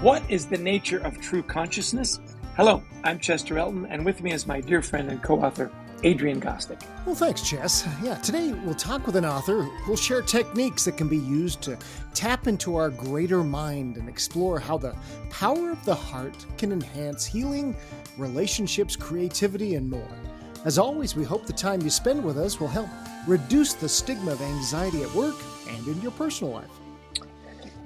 What is the nature of true consciousness? Hello, I'm Chester Elton, and with me is my dear friend and co-author, Adrian Gostick. Well, thanks, Chess. Yeah, today we'll talk with an author who'll share techniques that can be used to tap into our greater mind and explore how the power of the heart can enhance healing, relationships, creativity, and more. As always, we hope the time you spend with us will help reduce the stigma of anxiety at work and in your personal life.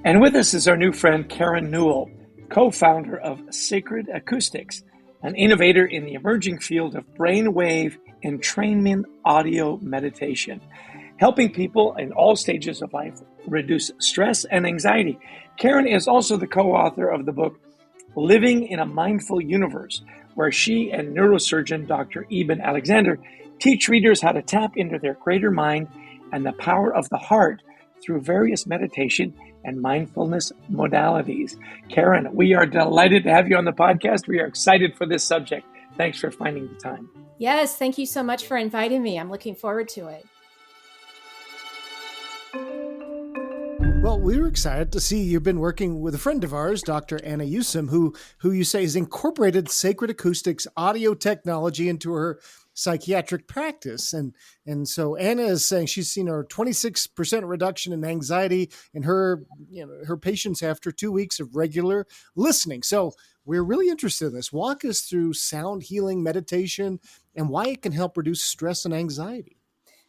And with us is our new friend, Karen Newell, co-founder of Sacred Acoustics, an innovator in the emerging field of brainwave entrainment audio meditation, helping people in all stages of life reduce stress and anxiety. Karen is also the co-author of the book, Living in a Mindful Universe, where she and neurosurgeon Dr. Eben Alexander teach readers how to tap into their greater mind and the power of the heart through various meditation and mindfulness modalities. Karen, we are delighted to have you on the podcast. We are excited for this subject. Thanks for finding the time. Yes, thank you so much for inviting me. I'm looking forward to it. Well, we were excited to see you've been working with a friend of ours, Dr. Anna Yusim, who you say has incorporated Sacred Acoustics audio technology into her psychiatric practice. And so Anna is saying she's seen a 26% reduction in anxiety in her patients after 2 weeks of regular listening. So we're really interested in this. Walk us through sound healing meditation and why it can help reduce stress and anxiety.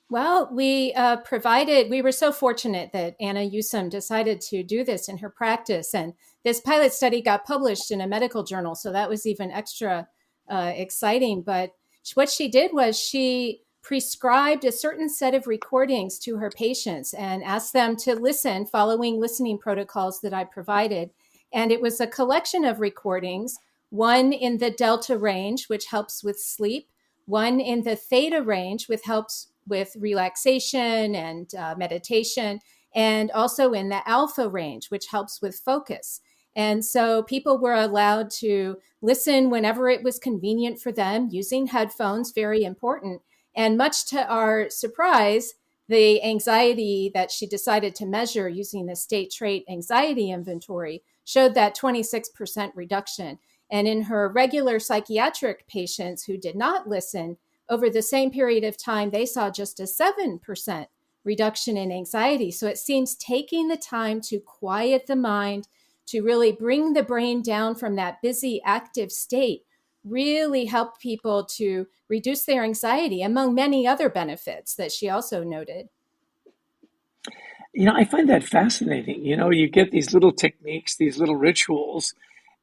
Well, we were so fortunate that Anna Yusim decided to do this in her practice. And this pilot study got published in a medical journal. So that was even extra exciting. But what she did was she prescribed a certain set of recordings to her patients and asked them to listen following listening protocols that I provided. And it was a collection of recordings, one in the delta range, which helps with sleep, one in the theta range, which helps with relaxation and meditation, and also in the alpha range, which helps with focus. And so people were allowed to listen whenever it was convenient for them using headphones, very important. And much to our surprise, the anxiety that she decided to measure using the state trait anxiety inventory showed that 26% reduction. And in her regular psychiatric patients who did not listen, over the same period of time, they saw just a 7% reduction in anxiety. So it seems taking the time to quiet the mind, to really bring the brain down from that busy, active state, really helped people to reduce their anxiety, among many other benefits that she also noted. I find that fascinating. You get these little techniques, these little rituals,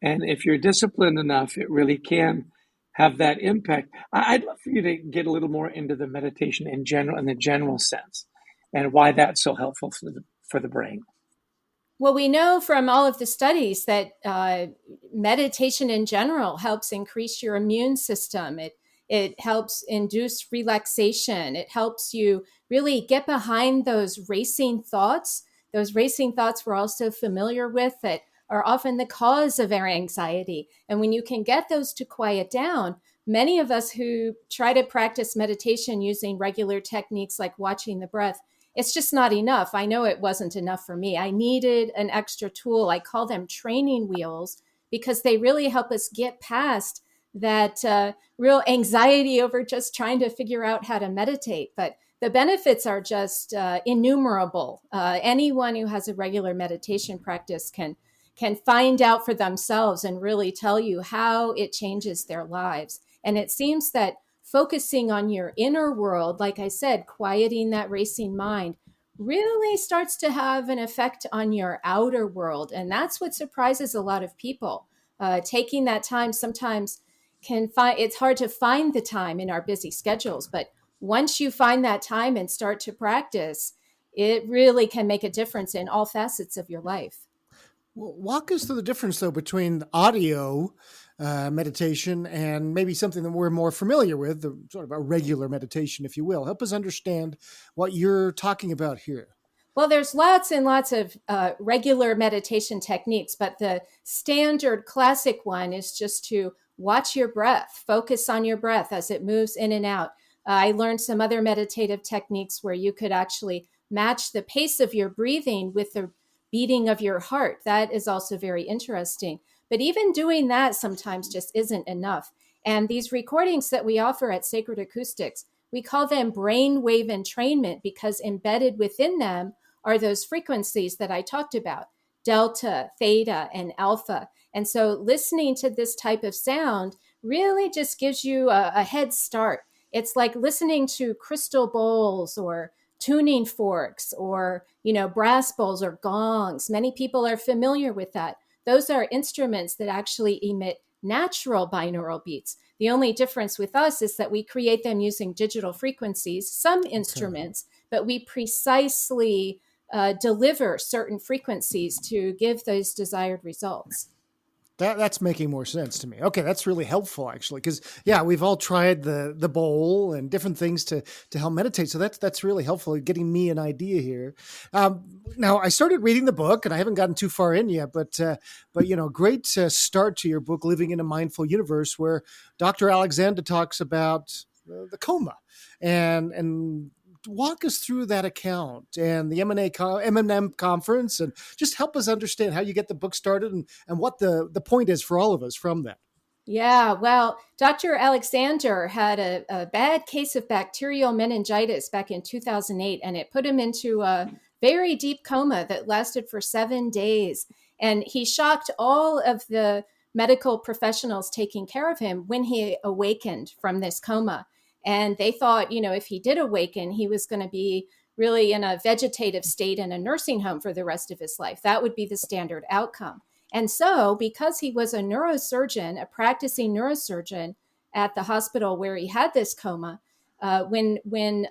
and if you're disciplined enough, it really can have that impact. I'd love for you to get a little more into the meditation in the general sense, and why that's so helpful for the brain. Well, we know from all of the studies that meditation in general helps increase your immune system. It helps induce relaxation. It helps you really get behind those racing thoughts. Those racing thoughts we're also familiar with that are often the cause of our anxiety. And when you can get those to quiet down, many of us who try to practice meditation using regular techniques like watching the breath, it's just not enough. I know it wasn't enough for me. I needed an extra tool. I call them training wheels because they really help us get past that real anxiety over just trying to figure out how to meditate. But the benefits are just innumerable. Anyone who has a regular meditation practice can find out for themselves and really tell you how it changes their lives. And it seems that focusing on your inner world, like I said, quieting that racing mind, really starts to have an effect on your outer world. And that's what surprises a lot of people. Taking that time sometimes it's hard to find the time in our busy schedules. But once you find that time and start to practice, it really can make a difference in all facets of your life. Well, walk us through the difference, though, between audio meditation and maybe something that we're more familiar with, the sort of a regular meditation, if you will. Help us understand what you're talking about here. Well, there's lots and lots of regular meditation techniques, but the standard classic one is just to watch your breath, focus on your breath as it moves in and out. I learned some other meditative techniques where you could actually match the pace of your breathing with the beating of your heart. That is also very interesting. But even doing that sometimes just isn't enough. And these recordings that we offer at Sacred Acoustics, we call them brainwave entrainment because embedded within them are those frequencies that I talked about, delta, theta, and alpha. And so listening to this type of sound really just gives you a head start. It's like listening to crystal bowls or tuning forks or, brass bowls or gongs. Many people are familiar with that. Those are instruments that actually emit natural binaural beats. The only difference with us is that we create them using digital frequencies, some instruments, but we precisely deliver certain frequencies to give those desired results. That's making more sense to me. Okay, that's really helpful actually, because we've all tried the bowl and different things to help meditate. So that's really helpful, getting me an idea here. Now I started reading the book, and I haven't gotten too far in yet, but great start to your book, Living in a Mindful Universe, where Dr. Alexander talks about the coma and walk us through that account and the M&M conference, and just help us understand how you get the book started and what the point is for all of us from that. Yeah, well, Dr. Alexander had a bad case of bacterial meningitis back in 2008, and it put him into a very deep coma that lasted for 7 days. And he shocked all of the medical professionals taking care of him when he awakened from this coma. And they thought, if he did awaken, he was going to be really in a vegetative state in a nursing home for the rest of his life. That would be the standard outcome. And so, because he was a neurosurgeon, a practicing neurosurgeon at the hospital where he had this coma, when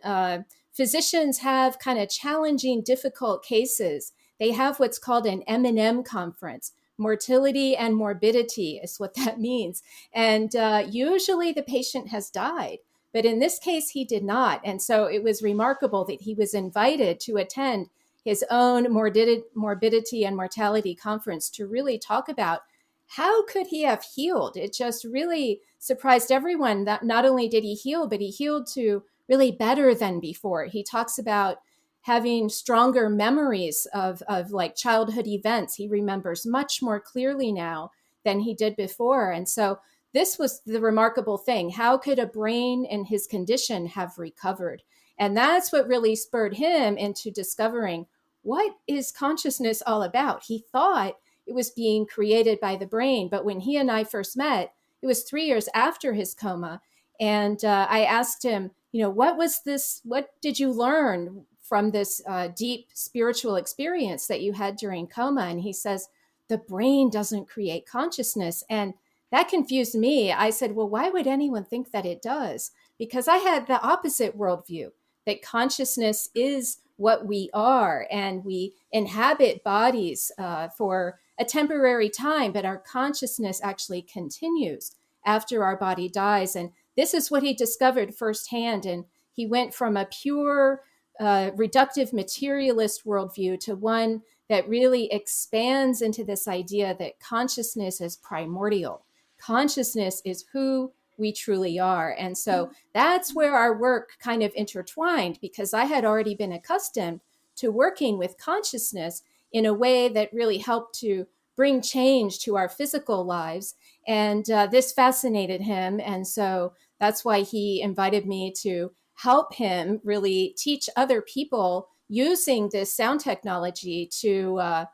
physicians have kind of challenging, difficult cases, they have what's called an M&M conference. Mortality and morbidity is what that means. And usually the patient has died. But in this case, he did not. And so it was remarkable that he was invited to attend his own morbidity and mortality conference to really talk about how could he have healed. It just really surprised everyone that not only did he heal, but he healed to really better than before. He talks about having stronger memories of like childhood events. He remembers much more clearly now than he did before. And so this was the remarkable thing. How could a brain in his condition have recovered? And that's what really spurred him into discovering, what is consciousness all about? He thought it was being created by the brain. But when he and I first met, it was 3 years after his coma. And I asked him, what was this? What did you learn from this deep spiritual experience that you had during coma? And he says, the brain doesn't create consciousness. And that confused me. I said, well, why would anyone think that it does? Because I had the opposite worldview, that consciousness is what we are, and we inhabit bodies for a temporary time, but our consciousness actually continues after our body dies. And this is what he discovered firsthand. And he went from a pure, reductive materialist worldview to one that really expands into this idea that consciousness is primordial. Consciousness is who we truly are. And so that's where our work kind of intertwined, because I had already been accustomed to working with consciousness in a way that really helped to bring change to our physical lives. And this fascinated him. And so that's why he invited me to help him really teach other people using this sound technology to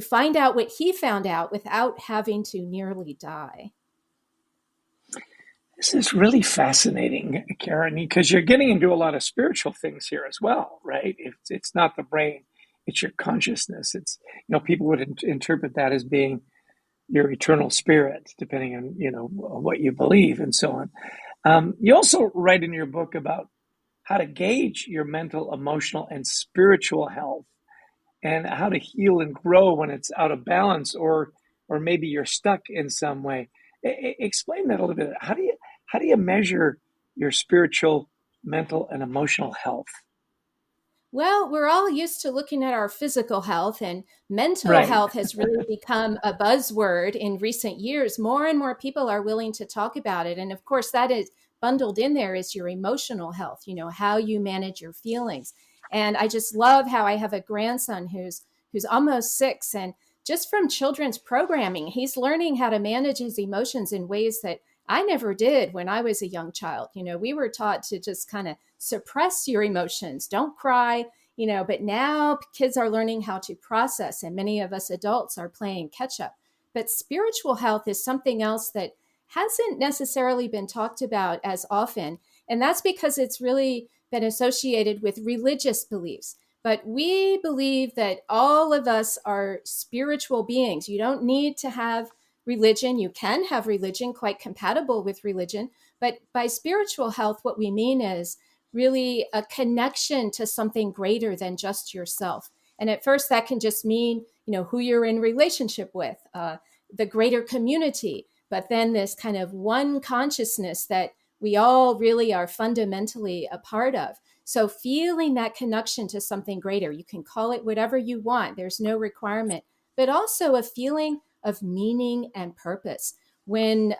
find out what he found out without having to nearly die. This is really fascinating, Karen, because you're getting into a lot of spiritual things here as well, right? It's not the brain, it's your consciousness. It's, people would interpret that as being your eternal spirit, depending on, what you believe and so on. You also write in your book about how to gauge your mental, emotional, and spiritual health, and how to heal and grow when it's out of balance, or maybe you're stuck in some way. Explain that a little bit. How do you measure your spiritual, mental, and emotional health? Well, we're all used to looking at our physical health, and mental health has really become a buzzword in recent years. More and more people are willing to talk about it. And of course, that is bundled in there is your emotional health, how you manage your feelings. And I just love how I have a grandson who's who's almost 6. And just from children's programming, he's learning how to manage his emotions in ways that I never did when I was a young child. We were taught to just kind of suppress your emotions, don't cry, but now kids are learning how to process, and many of us adults are playing catch up. But spiritual health is something else that hasn't necessarily been talked about as often. And that's because it's really been associated with religious beliefs. But we believe that all of us are spiritual beings. You don't need to have religion. You can have religion, quite compatible with religion. But by spiritual health, what we mean is really a connection to something greater than just yourself. And at first, that can just mean, who you're in relationship with, the greater community, but then this kind of one consciousness that we all really are fundamentally a part of. So feeling that connection to something greater, you can call it whatever you want. There's no requirement, but also a feeling of meaning and purpose. When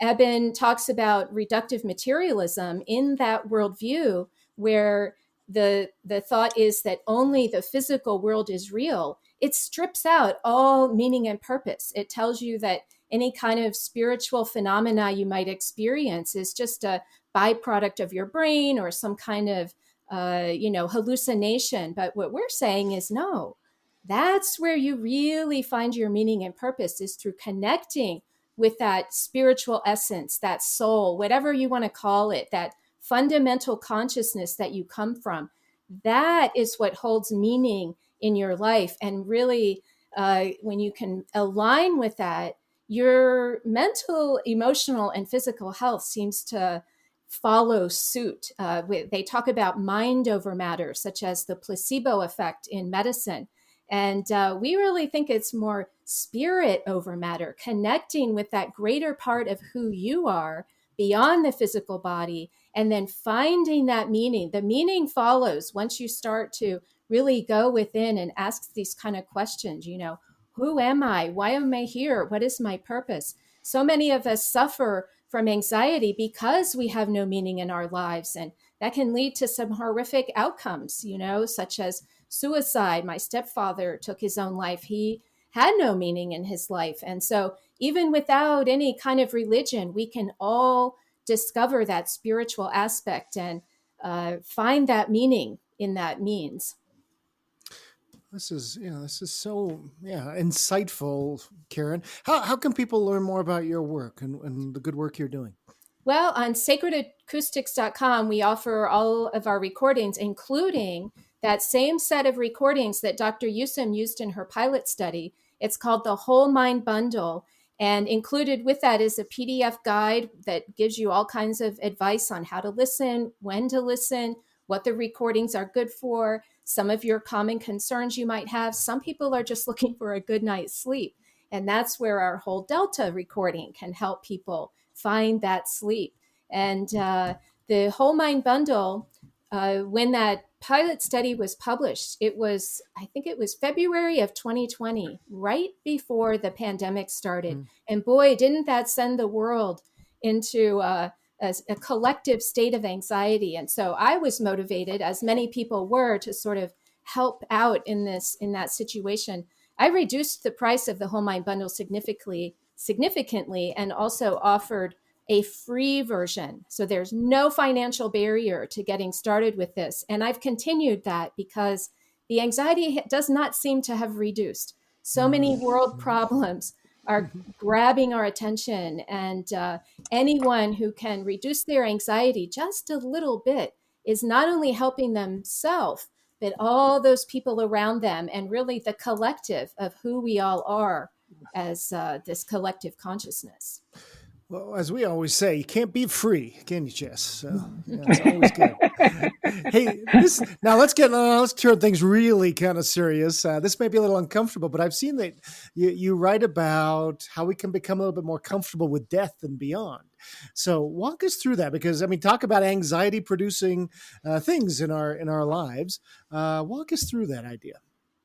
Eben talks about reductive materialism, in that worldview where the thought is that only the physical world is real, it strips out all meaning and purpose. It tells you that any kind of spiritual phenomena you might experience is just a byproduct of your brain or some kind of hallucination. But what we're saying is no, that's where you really find your meaning and purpose, is through connecting with that spiritual essence, that soul, whatever you want to call it, that fundamental consciousness that you come from. That is what holds meaning in your life. And really, when you can align with that, your mental, emotional, and physical health seems to follow suit. They talk about mind over matter, such as the placebo effect in medicine. And we really think it's more spirit over matter, connecting with that greater part of who you are beyond the physical body, and then finding that meaning. The meaning follows once you start to really go within and ask these kind of questions, who am I? Why am I here? What is my purpose? So many of us suffer from anxiety because we have no meaning in our lives. And that can lead to some horrific outcomes, such as suicide. My stepfather took his own life. He had no meaning in his life. And so even without any kind of religion, we can all discover that spiritual aspect and find that meaning in that means. This is so insightful, Karen. How can people learn more about your work and the good work you're doing? Well, on sacredacoustics.com, we offer all of our recordings, including that same set of recordings that Dr. Yusum used in her pilot study. It's called the Whole Mind Bundle. And included with that is a PDF guide that gives you all kinds of advice on how to listen, when to listen, what the recordings are good for, some of your common concerns you might have. Some people are just looking for a good night's sleep. And that's where our whole Delta recording can help people find that sleep. And the Whole Mind Bundle, when that pilot study was published, I think it was February of 2020, right before the pandemic started. And boy, didn't that send the world into a collective state of anxiety. And so I was motivated, as many people were, to sort of help out in that situation. I reduced the price of the Whole Mind Bundle significantly, and also offered a free version. So there's no financial barrier to getting started with this. And I've continued that because the anxiety does not seem to have reduced. So many world problems are grabbing our attention, and anyone who can reduce their anxiety just a little bit is not only helping themselves, but all those people around them, and really the collective of who we all are as this collective consciousness. Well, as we always say, you can't be free, can you, Jess? So it's always good. Hey, let's turn things really kind of serious. This may be a little uncomfortable, but I've seen that you write about how we can become a little bit more comfortable with death and beyond. So walk us through that, because talk about anxiety producing things in our lives. Walk us through that idea.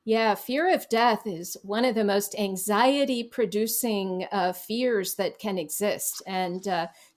Yeah, fear of death is one of the most anxiety-producing fears that can exist. And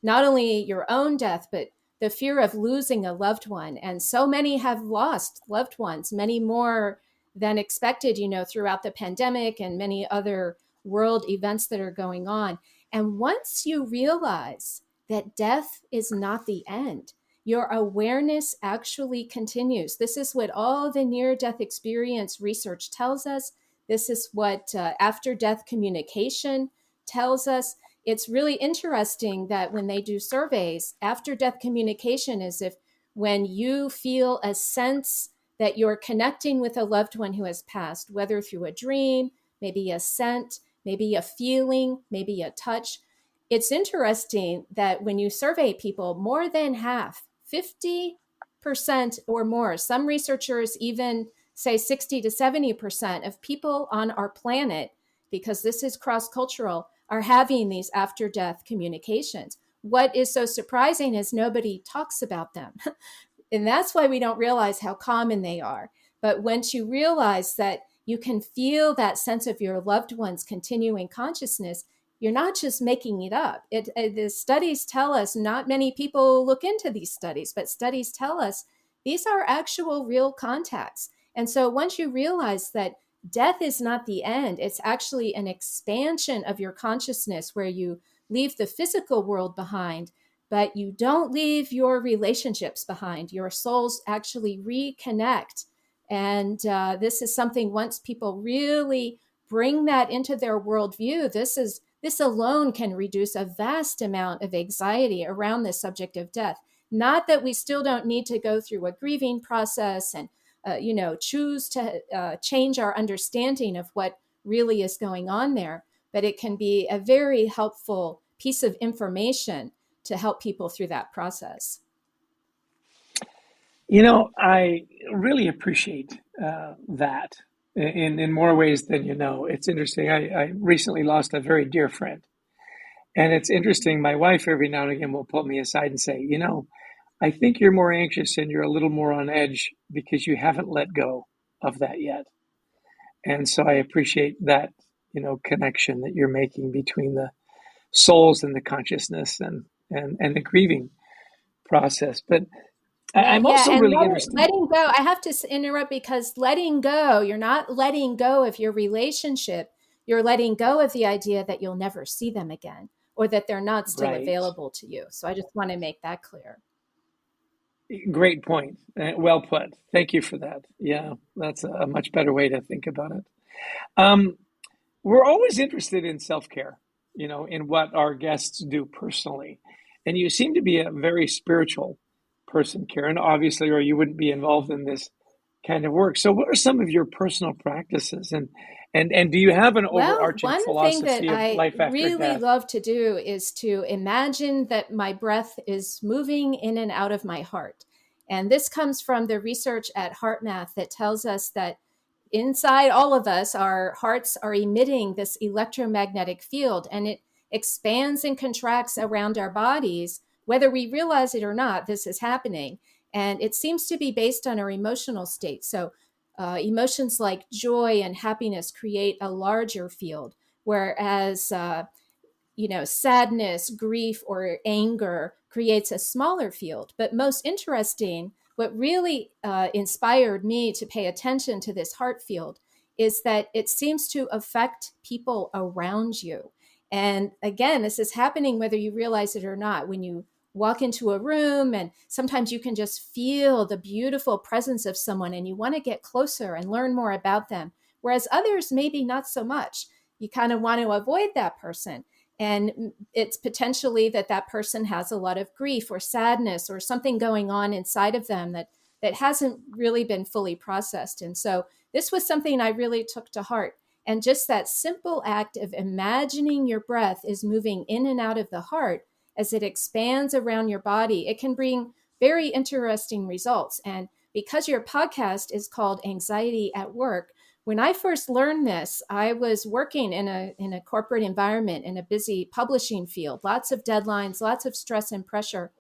not only your own death, but the fear of losing a loved one. And so many have lost loved ones. Many more than expected, throughout the pandemic and many other world events that are going on. And once you realize that death is not the end, your awareness actually continues. This is what all the near-death experience research tells us. This is what after-death communication tells us. It's really interesting that when they do surveys, after-death communication is if when you feel a sense that you're connecting with a loved one who has passed, whether through a dream, maybe a scent, maybe a feeling, maybe a touch. It's interesting that when you survey people, more than half, 50% or more, some researchers even say 60 to 70% of people on our planet, because this is cross-cultural, are having these after-death communications. What is so surprising is nobody talks about them. And that's why we don't realize how common they are. But once you realize that you can feel that sense of your loved one's continuing consciousness, you're not just making it up. The studies tell us, not many people look into these studies, but studies tell us these are actual real contacts. And so once you realize that death is not the end, it's actually an expansion of your consciousness where you leave the physical world behind, but you don't leave your relationships behind. Your souls actually reconnect. And this is something, once people really bring that into their worldview, this alone can reduce a vast amount of anxiety around the subject of death. Not that we still don't need to go through a grieving process and choose to change our understanding of what really is going on there, but it can be a very helpful piece of information to help people through that process. I really appreciate that in more ways than you know. It's interesting. I recently lost a very dear friend. And it's interesting. My wife every now and again will pull me aside and say, I think you're more anxious and you're a little more on edge because you haven't let go of that yet. And so I appreciate that, connection that you're making between the souls and the consciousness and the grieving process. But I'm also and really interested. letting go. I have to interrupt because letting go, you're not letting go of your relationship. You're letting go of the idea that you'll never see them again or that they're not still Right. available to you. So I just want to make that clear. Great point. Well put. Thank you for that. Yeah, that's a much better way to think about it. We're always interested in self-care, in what our guests do personally. And you seem to be a very spiritual person, Karen, obviously, or you wouldn't be involved in this kind of work. So what are some of your personal practices? And do you have an overarching one thing that philosophy of I life after really death? love to do is to imagine that my breath is moving in and out of my heart. And this comes from the research at HeartMath that tells us that inside all of us, our hearts are emitting this electromagnetic field, and it expands and contracts around our bodies. Whether we realize it or not, this is happening. And it seems to be based on our emotional state. So emotions like joy and happiness create a larger field, whereas sadness, grief, or anger creates a smaller field. But most interesting, what really inspired me to pay attention to this heart field is that it seems to affect people around you. And again, this is happening whether you realize it or not. When you walk into a room and sometimes you can just feel the beautiful presence of someone and you want to get closer and learn more about them, whereas others maybe not so much. You kind of want to avoid that person. And it's potentially that person has a lot of grief or sadness or something going on inside of them that hasn't really been fully processed. And so this was something I really took to heart. And just that simple act of imagining your breath is moving in and out of the heart as it expands around your body, it can bring very interesting results. And because your podcast is called Anxiety at Work, when I first learned this, I was working in a corporate environment in a busy publishing field, lots of deadlines, lots of stress and pressure.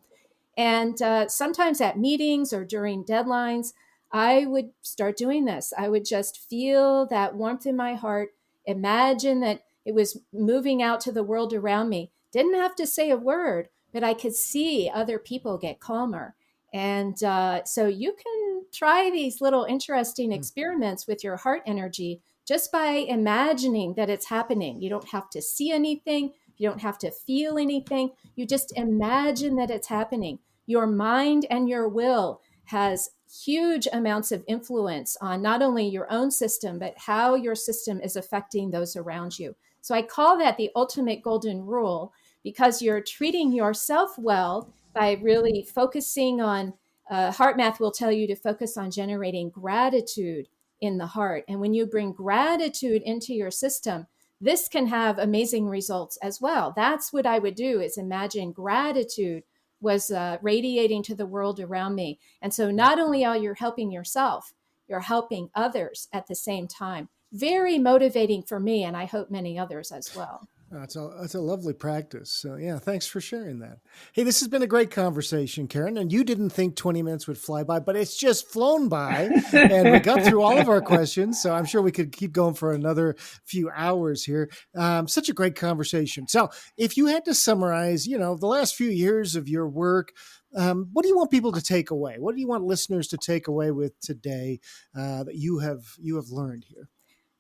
And sometimes at meetings or during deadlines, I would start doing this. I would just feel that warmth in my heart, imagine that it was moving out to the world around me. Didn't have to say a word, but I could see other people get calmer. And so you can try these little interesting experiments with your heart energy just by imagining that it's happening. You don't have to see anything. You don't have to feel anything. You just imagine that it's happening. Your mind and your will has huge amounts of influence on not only your own system, but how your system is affecting those around you. So I call that the ultimate golden rule, because you're treating yourself well by really focusing on, heart math will tell you to focus on generating gratitude in the heart. And when you bring gratitude into your system, this can have amazing results as well. That's what I would do, is imagine gratitude was radiating to the world around me. And so not only are you helping yourself, you're helping others at the same time. Very motivating for me, and I hope many others as well. That's a lovely practice. So yeah, thanks for sharing that. Hey, this has been a great conversation, Karen. And you didn't think 20 minutes would fly by, but it's just flown by. And we got through all of our questions. So I'm sure we could keep going for another few hours here. Such a great conversation. So if you had to summarize, the last few years of your work, what do you want people to take away? What do you want listeners to take away with today that you have learned here?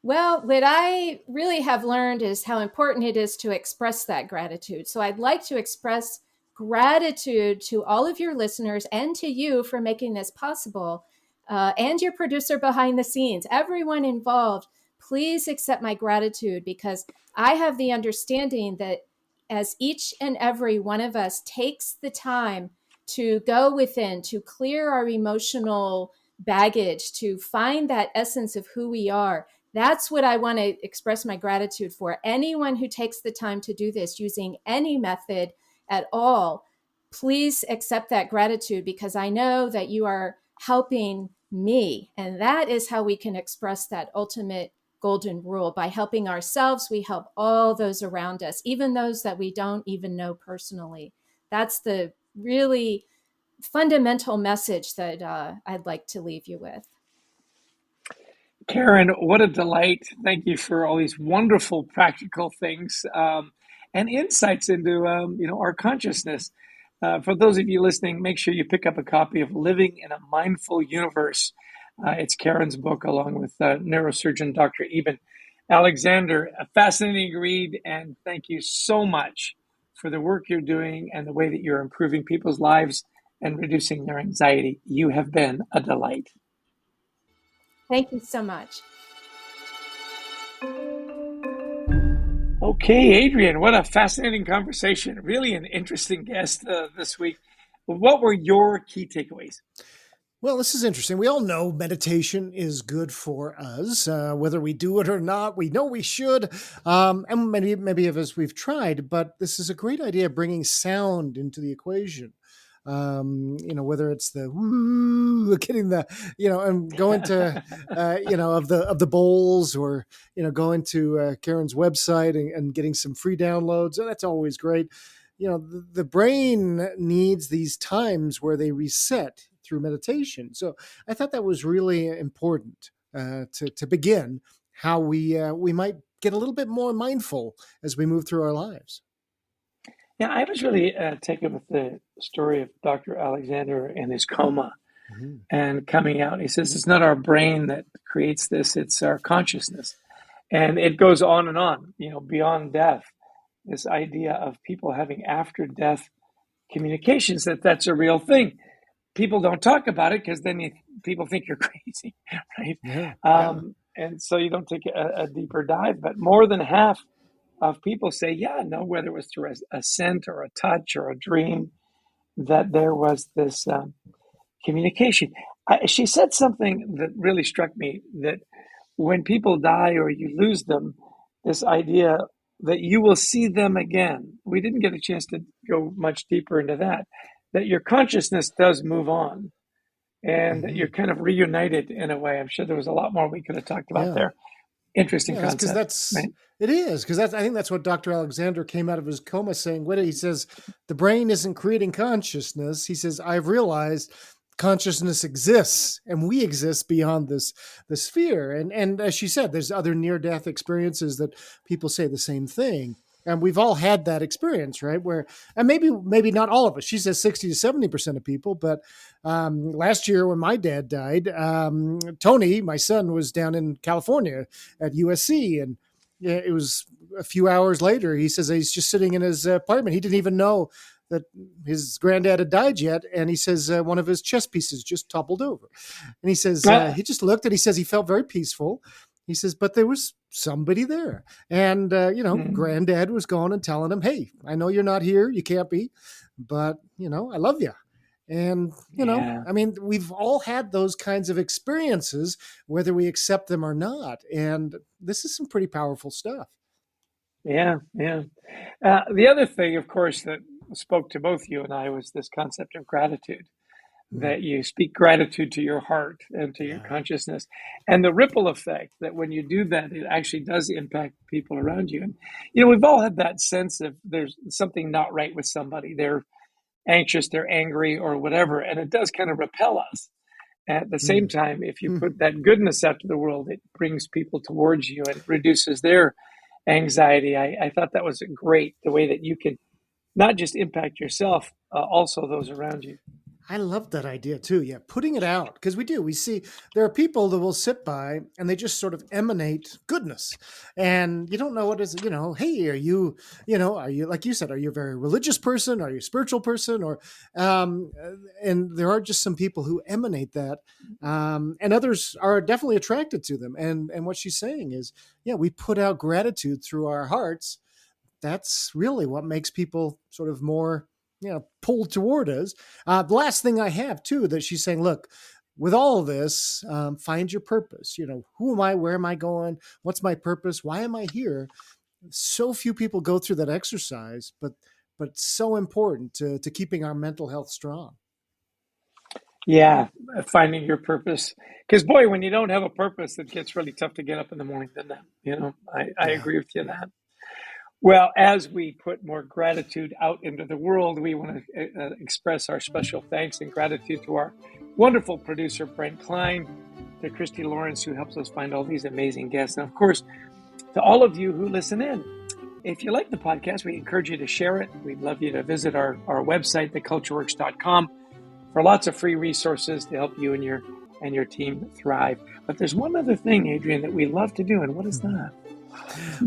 Well, what I really have learned is how important it is to express that gratitude. So I'd like to express gratitude to all of your listeners and to you for making this possible, and your producer behind the scenes, everyone involved. Please accept my gratitude, because I have the understanding that as each and every one of us takes the time to go within, to clear our emotional baggage, to find that essence of who we are, that's what I want to express my gratitude for. Anyone who takes the time to do this using any method at all, please accept that gratitude, because I know that you are helping me. And that is how we can express that ultimate golden rule. By helping ourselves, we help all those around us, even those that we don't even know personally. That's the really fundamental message that I'd like to leave you with. Karen, what a delight. Thank you for all these wonderful practical things, and insights into our consciousness. For those of you listening, make sure you pick up a copy of Living in a Mindful Universe. It's Karen's book, along with neurosurgeon Dr. Eben Alexander. A fascinating read, and thank you so much for the work you're doing and the way that you're improving people's lives and reducing their anxiety. You have been a delight. Thank you so much. Okay, Adrian, what a fascinating conversation. Really an interesting guest this week. What were your key takeaways? Well, this is interesting. We all know meditation is good for us, whether we do it or not. We know we should, and maybe of us we've tried. But this is a great idea, bringing sound into the equation. Whether it's the woo, getting the, and going to, of the bowls, or, going to Karen's website and getting some free downloads. So that's always great. The brain needs these times where they reset through meditation. So I thought that was really important to begin how we might get a little bit more mindful as we move through our lives. Yeah, I was really taken with the story of Dr. Alexander and his coma and coming out. He says it's not our brain that creates this, it's our consciousness. And it goes on and on, beyond death. This idea of people having after-death communications, that's a real thing. People don't talk about it because then people think you're crazy, right? Yeah. And so you don't take a deeper dive. But more than half of people say, yeah, no, whether it was through a scent or a touch or a dream, that there was this communication. She said something that really struck me, that when people die or you lose them, this idea that you will see them again. We didn't get a chance to go much deeper into that your consciousness does move on, and that you're kind of reunited in a way. I'm sure there was a lot more we could have talked about there. Interesting concept. Right? It is, because I think that's what Dr. Alexander came out of his coma saying. He says, the brain isn't creating consciousness. He says, I've realized consciousness exists, and we exist beyond this sphere. And as she said, there's other near-death experiences that people say the same thing. And we've all had that experience, right? Where, and maybe not all of us. She says 60 to 70% of people. But last year when my dad died, Tony, my son, was down in California at USC. And it was a few hours later, he says he's just sitting in his apartment. He didn't even know that his granddad had died yet. And he says one of his chess pieces just toppled over. And he says he just looked and he says he felt very peaceful. He says, but there was somebody there. And, granddad was going and telling him, hey, I know you're not here. You can't be, but, I love you. And, I mean, we've all had those kinds of experiences, whether we accept them or not. And this is some pretty powerful stuff. Yeah. The other thing, of course, that spoke to both you and I was this concept of gratitude. That you speak gratitude to your heart and to your consciousness, and the ripple effect that when you do that, it actually does impact people around you. And, we've all had that sense of there's something not right with somebody. They're anxious, they're angry, or whatever, and it does kind of repel us. At the same time, if you put that goodness out to the world, it brings people towards you and reduces their anxiety. I thought that was great, the way that you can not just impact yourself, also those around you. I love that idea too. Yeah, putting it out, because we see there are people that will sit by and they just sort of emanate goodness, and you don't know what is. Hey, are you like you said, are you a very religious person? Are you a spiritual person? Or and there are just some people who emanate that, and others are definitely attracted to them. And what she's saying is, we put out gratitude through our hearts. That's really what makes people sort of more pulled toward us. The last thing I have too, that she's saying, look, with all of this, find your purpose. Who am I? Where am I going? What's my purpose? Why am I here? So few people go through that exercise, but it's so important to keeping our mental health strong. Yeah, finding your purpose. Because boy, when you don't have a purpose, it gets really tough to get up in the morning, doesn't it? I agree with you on that. Well, as we put more gratitude out into the world, we want to express our special thanks and gratitude to our wonderful producer, Brent Klein, to Christy Lawrence, who helps us find all these amazing guests, and of course, to all of you who listen in. If you like the podcast, we encourage you to share it. We'd love you to visit our website, thecultureworks.com, for lots of free resources to help you and your team thrive. But there's one other thing, Adrian, that we love to do, and what is that?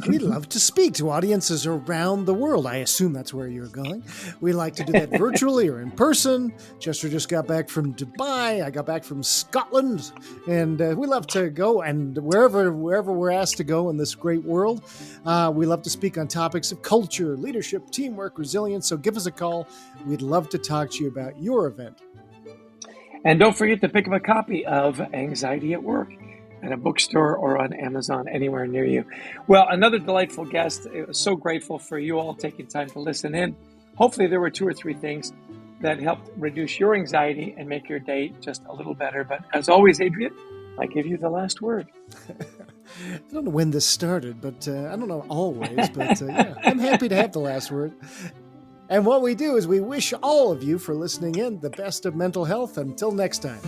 We love to speak to audiences around the world. I assume that's where you're going. We like to do that virtually or in person. Chester just got back from Dubai. I got back from Scotland. And we love to go, and wherever we're asked to go in this great world, we love to speak on topics of culture, leadership, teamwork, resilience. So give us a call. We'd love to talk to you about your event. And don't forget to pick up a copy of Anxiety at Work at a bookstore or on Amazon, anywhere near you. Well, another delightful guest. I was so grateful for you all taking time to listen in. Hopefully there were 2 or 3 things that helped reduce your anxiety and make your day just a little better. But as always, Adrian, I give you the last word. I don't know when this started, but I don't know always, but I'm happy to have the last word. And what we do is we wish all of you for listening in the best of mental health. Until next time.